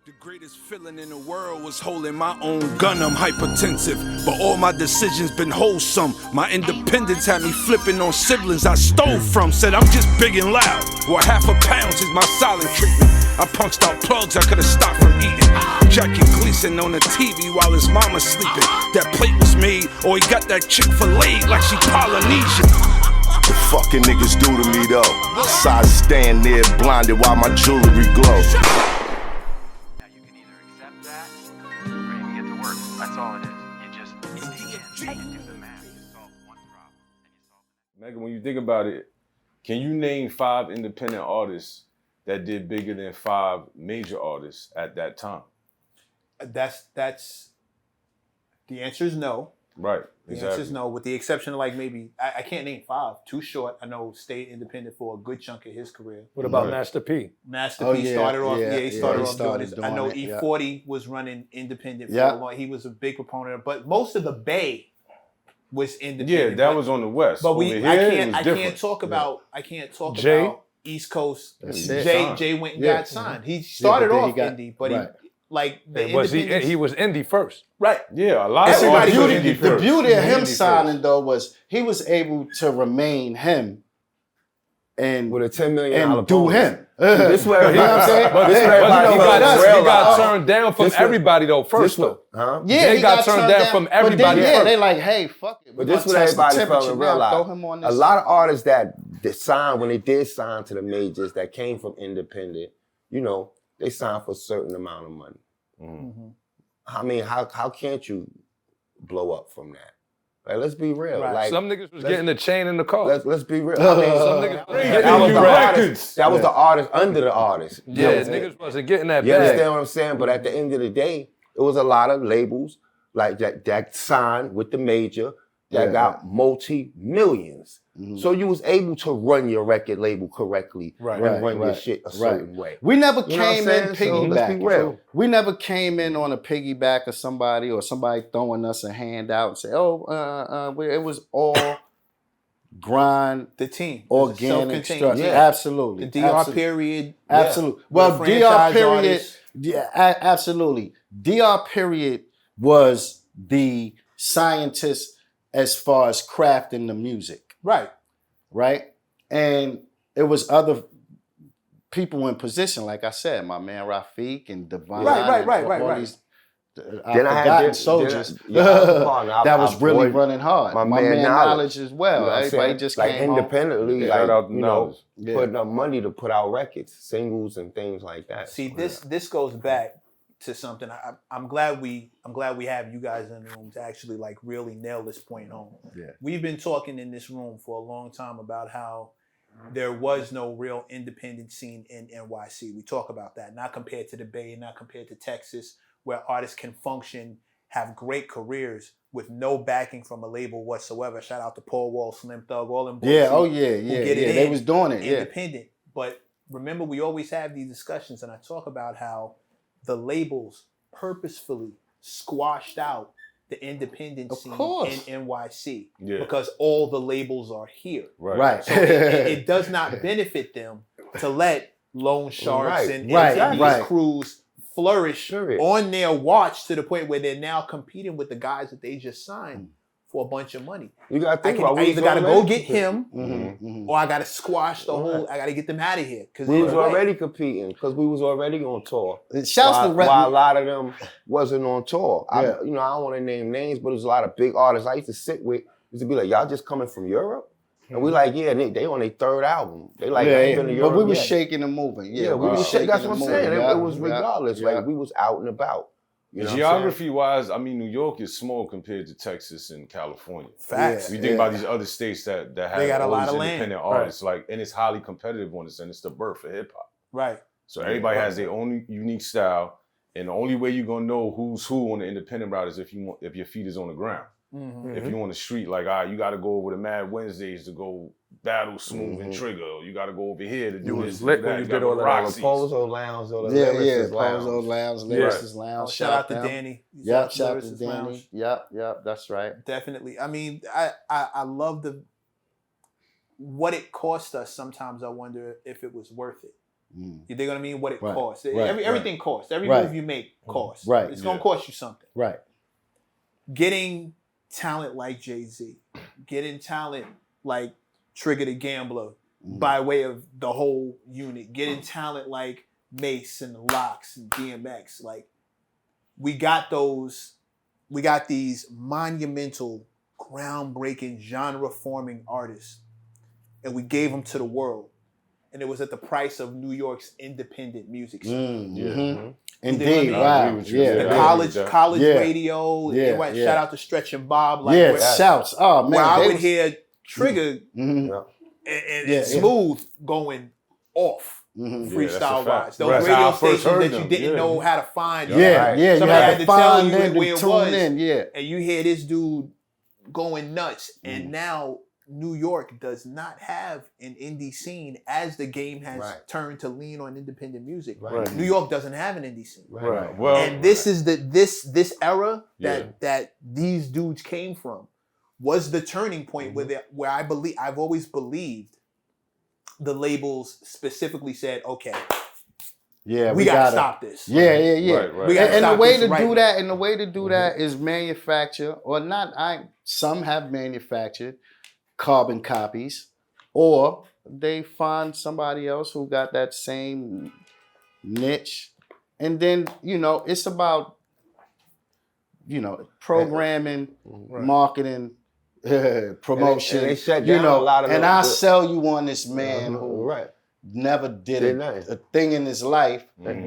The greatest feeling in the world was holding my own gun. I'm hypertensive, but all my decisions been wholesome. My independence had me flipping on siblings I stole from. Said I'm just big and loud. Well, £1/2 pound is my silent treatment. I punched out plugs I could've stopped from eating. Jackie Gleason on the TV while his mama's sleeping. That plate was made, or he got that chick filleted like she Polynesian. The fucking niggas do to me though. So I stand there blinded while my jewelry glow. That's all it is. You just do the math. You solve one problem and you solve the next. Megan, when you think about it, can you name 5 independent artists that did bigger than 5 major artists at that time? That's the answer is no. Right. The answer is no, with the exception of like maybe I can't name 5. Too short. I know stayed independent for a good chunk of his career. What about Master P? Master P started off. He started off doing this. I know it, E40 was running independent for a long. He was a big proponent of, but most of the Bay was independent. Yeah, that was on the West. But I can't can't talk about Jay? about East Coast. Jay went and got signed. He started off indie, but he he was indie first. Right. Yeah, a lot Everybody of the beauty of him signing though was he was able to remain him and with a $10 million and do him. This way, you know what I'm saying? But he got turned down from everybody though first though. Huh? Yeah, he got turned down from everybody. Then, they like, hey, fuck it. But this is what everybody felt and realized. Throw him on this. A lot of artists that signed when they did sign to the majors that came from independent, you know, they signed for a certain amount of money. Mm-hmm. I mean, how can't you blow up from that? Like, let's be real. Right. Like, some niggas was getting the chain in the car. Let's be real. I mean, some niggas that was the artist under the artist. Yeah, niggas wasn't getting that You bag. understand what I'm saying? But at the end of the day, it was a lot of labels like that signed with the major that got multi-millions. Mm-hmm. So you was able to run your record label correctly and run your shit a certain way. We never came in piggyback. Let's be real. We never came in on a piggyback of somebody or somebody throwing us a handout and say, it was all grind, the team, organic structure. Yeah. Absolutely. The DR period. Absolutely. Well, DR period, absolutely. DR period was the scientist as far as crafting the music. Right. And it was other people in position, like I said, my man Rafiq and Devon. Right. These forgotten soldiers that was really running hard. My man Knowledge as well. You know everybody just like came independently, putting up money to put out records, singles and things like that. See, this goes back to something. I'm glad we have you guys in the room to actually like really nail this point home. Yeah. We've been talking in this room for a long time about how there was no real independent scene in NYC. We talk about that, not compared to the Bay, not compared to Texas, where artists can function, have great careers with no backing from a label whatsoever. Shout out to Paul Wall, Slim Thug, all them boys. They was doing it. Independent. But remember, we always have these discussions, and I talk about how the labels purposefully squashed out the independent scene in NYC because all the labels are here. Right. So it does not benefit them to let Lone Sharks and these crews flourish on their watch to the point where they're now competing with the guys that they just signed for a bunch of money. You gotta think I either gotta go get him or I gotta squash the whole. I gotta get them out of here because we was already competing because we was already on tour. While a lot of them wasn't on tour. I don't want to name names, but there's a lot of big artists I used to sit with. Used to be like, y'all just coming from Europe? And we like, they on their 3rd album. They like, been to Europe. But we was shaking and moving. We was shaking. That's what I'm saying. It was regardless. Like we was out and about. Geography-wise, I mean, New York is small compared to Texas and California. Facts. We think about these other states that have got a all lot these of independent artists, and it's highly competitive on this, and it's the birth of hip-hop. Right. So everybody has their own unique style, and the only way you're gonna know who's who on the independent route is if your feet is on the ground. Mm-hmm. If you're on the street, like, you got to go over to Mad Wednesdays to go battle Smoothe and Trigger. Or you got to go over here to do this. Lit when you did all that. Pozo Lounge. Pozo Lounge, Lyricist Lounge. Shout out to Danny. Yep, shout out to Danny. Yep, that's right. Definitely. I mean, I love what it cost us. Sometimes I wonder if it was worth it. You dig what I mean? What it Right. costs. Right. Everything costs. Every Right. move you make costs. Right. It's gonna cost you something. Right. Getting talent like Jay-Z, getting talent like Trigger the Gambler by way of the whole unit, getting talent like Mace and the Locks and DMX. Like, we got these monumental, groundbreaking, genre-forming artists, and we gave them to the world. And it was at the price of New York's independent music scene. Indeed, I wow. agree with you. The Yeah. college Yeah. radio. Yeah, Shout yeah. out to Stretch and Bob. Like, Yeah, where, shouts. Oh man, where I they would was- hear Trigger Mhm. and Yeah, Smooth going off Mhm. freestyle wise. Those That's how radio I first stations heard that you them. didn't Yeah. know how to find. Yeah, yeah. You Somebody had to find tell you in where to it tune was. in. Yeah. And you hear this dude going nuts. Mm. And now New York does not have an indie scene as the game has turned to lean on independent music. Right. New York doesn't have an indie scene. Right. Well, And this is this era that these dudes came from was the turning point where I've always believed the labels specifically said, okay, Yeah, we gotta stop this. Yeah. Right. We gotta And the stop way this to right do now. that, and the way to do that is manufacture, or not. Some have manufactured carbon copies, or they find somebody else who got that same niche, and then it's about programming, marketing, promotion. And they shut down a lot of and them. I sell you on this man who never did a thing in his life,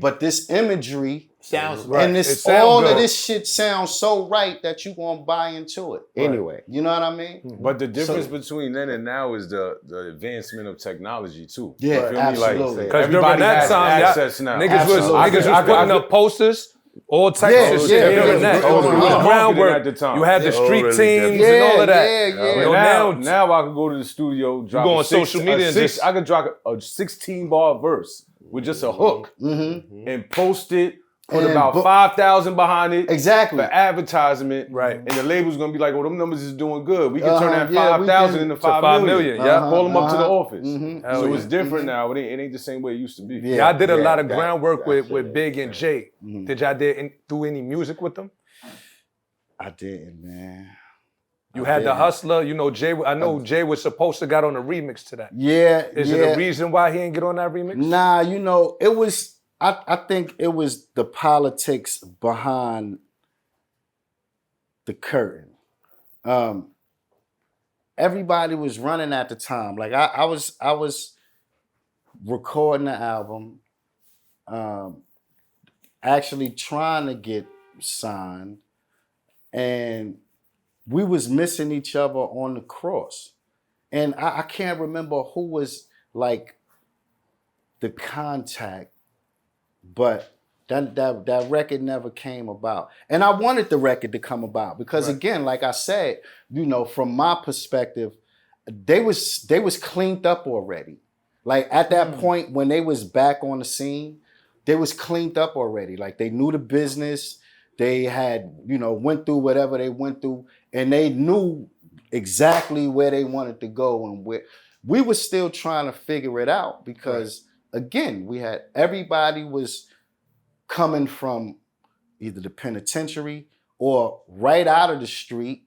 but this imagery sounds and It sounds all good. of this shit sounds so right that you gonna buy into it Anyway. You know what I mean? But the difference between then and now is the advancement of technology too. Yeah, You feel me? absolutely. Like, Because during everybody that has time, access now. niggas was Absolutely. putting up posters, all types Yeah, of shit. yeah, During yeah, that. yeah. It was Yeah. groundwork. At the time. You had the Yeah. street Already teams did. and all of that. Yeah. You know, Now I can go to the studio, drop go on a six- social media a and six- just- I could drop a 16-bar verse with just a hook and post it. Put And about 5,000 behind it Exactly. for advertisement, Right. And the label's gonna be like, "Oh, them numbers is doing good. We can turn that yeah, we 5,000 can- into to 5 million. yeah. Call them up to the office. Hell So yeah. it's different now. It ain't the same way it used to be. Yeah, I did a lot of that- groundwork that's with it. Big and Jay. Did y'all do any music with them? I didn't, man. You had the Hustler, Jay. I know Jay was supposed to got on a remix to that. Yeah. Is it a reason why he didn't get on that remix? Nah, it was. I think it was the politics behind the curtain. Everybody was running at the time. Like I was recording the album, actually trying to get signed, and we was missing each other on the cross. And I can't remember who was like the contact, but that record never came about. And I wanted the record to come about because again, like I said, from my perspective, they was cleaned up already. Like at that point when they was back on the scene, they was cleaned up already. Like they knew the business. They had, went through whatever they went through, and they knew exactly where they wanted to go, and where we were still trying to figure it out because again, everybody was coming from either the penitentiary or right out of the street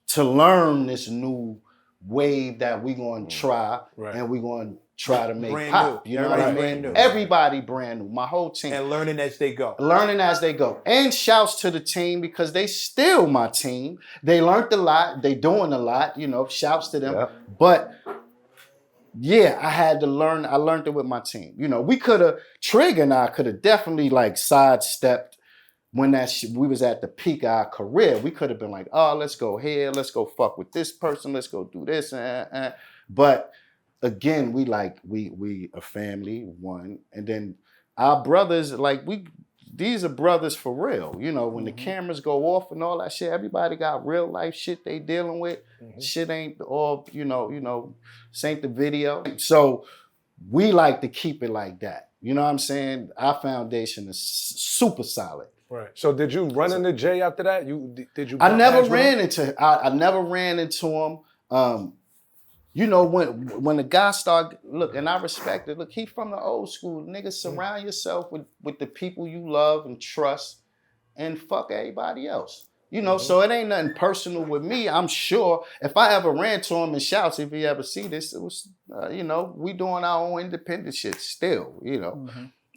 to learn this new wave that we're going to try, and we're going to try to make Brand pop. new. You know what I Everybody's mean? brand new. Everybody brand new. My whole team. And learning as they go. Learning as they go. And shouts to the team because they still my team. They learned a lot. They doing a lot, shouts to them. Yeah. But yeah, I had to learn. I learned it with my team. We could have, Trig and I could have definitely like sidestepped when we was at the peak of our career. We could have been like, oh, let's go here. Let's go fuck with this person. Let's go do this. But again, we a family, one. And then our brothers, these are brothers for real. When the cameras go off and all that shit, everybody got real life shit they dealing with. Shit ain't all, this ain't the video. So we like to keep it like that. You know what I'm saying? Our foundation is super solid. Right. So did you run into Jay after that? Did you? I never bump heads with him? ran into him. you know, when the guy start, look, and I respect it. Look, he from the old school. Niggas, surround yourself with the people you love and trust, and fuck everybody else. You know, so it ain't nothing personal with me. I'm sure if I ever ran to him and shouts, if he ever see this, it was, you know, we doing our own independent shit still, you know.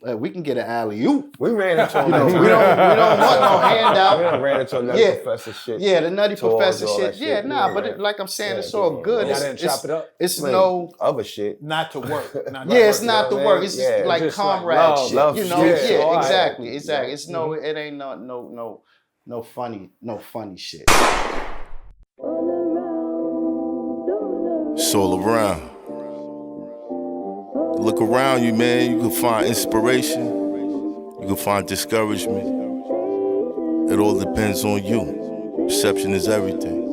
We can get an alley-oop. We ran into him. You know, we don't want no handout. We ran into a Nutty Professor shit. Yeah, the Nutty Professor shit. Yeah, nah, but like I'm saying, it's all good. Y'all didn't chop it up? It's no other shit. Not to work. It's not to work. It's just like comrade shit. Love you know, shit. Yeah, exactly. It's no, it ain't no funny shit. It's all around. Look around you, man. You can find inspiration. You can find discouragement. It all depends on you. Perception is everything.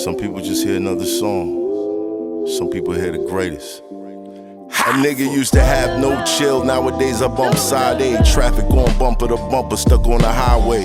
Some people just hear another song. Some people hear the greatest. A nigga used to have no chill. Nowadays I bump side A. Traffic going bumper to bumper, stuck on the highway.